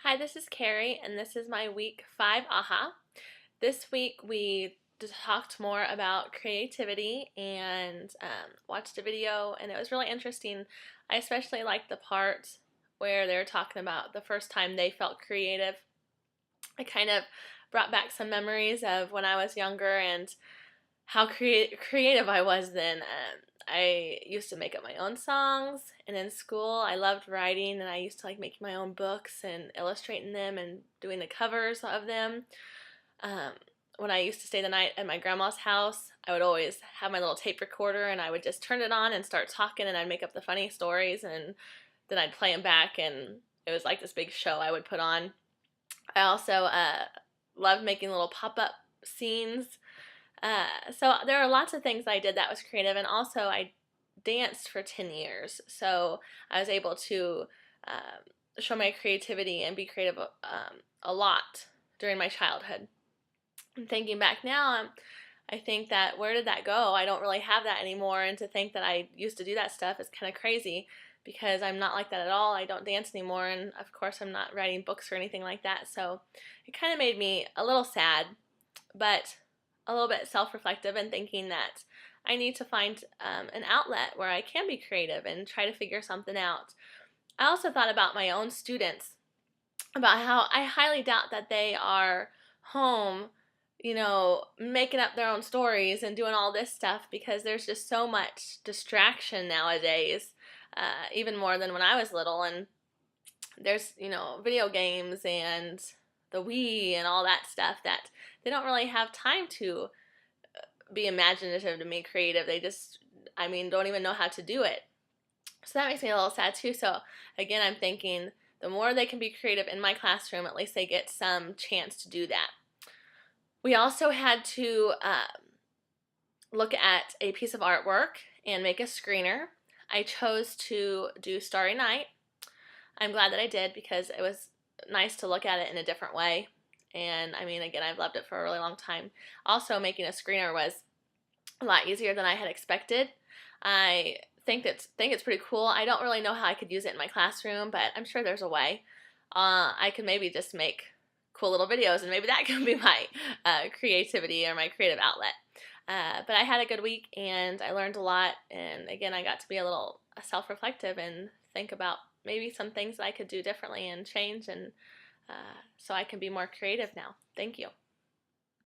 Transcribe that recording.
Hi, this is Carrie, and this is my week 5 AHA. This week we just talked more about creativity and watched a video, and it was really interesting. I especially liked the part where they were talking about the first time they felt creative. It kind of brought back some memories of when I was younger and how creative I was then. I used to make up my own songs, and in school I loved writing, and I used to like making my own books and illustrating them and doing the covers of them. Um, when I used to stay the night at my grandma's house, I would always have my little tape recorder, and I would just turn it on and start talking, and I'd make up the funny stories, and then I'd play them back, and it was like this big show I would put on. I also loved making little pop-up scenes, so there are lots of things I did that was creative, and also I danced for 10 years, so I was able to show my creativity and be creative a lot during my childhood. And thinking back now, I think that where did that go? I don't really have that anymore, and to think that I used to do that stuff is kind of crazy because I'm not like that at all. I don't dance anymore, and of course I'm not writing books or anything like that, so it kind of made me a little sad, but a little bit self-reflective and thinking that I need to find an outlet where I can be creative and try to figure something out. I also thought about my own students, about how I highly doubt that they are home, making up their own stories and doing all this stuff because there's just so much distraction nowadays, even more than when I was little. And there's, video games and the Wii and all that stuff that they don't really have time to be imaginative, to be creative. They just, don't even know how to do it. So that makes me a little sad too. So again, I'm thinking the more they can be creative in my classroom, at least they get some chance to do that. We also had to look at a piece of artwork and make a screener. I chose to do Starry Night. I'm glad that I did because it was nice to look at it in a different way. And again, I've loved it for a really long time. Also, making a screener was a lot easier than I had expected. I think it's pretty cool. I don't really know how I could use it in my classroom, but I'm sure there's a way. I could maybe just make cool little videos, and maybe that can be my creativity or my creative outlet. But I had a good week, and I learned a lot, and again, I got to be a little self-reflective and think about maybe some things that I could do differently and change, and so I can be more creative now. Thank you.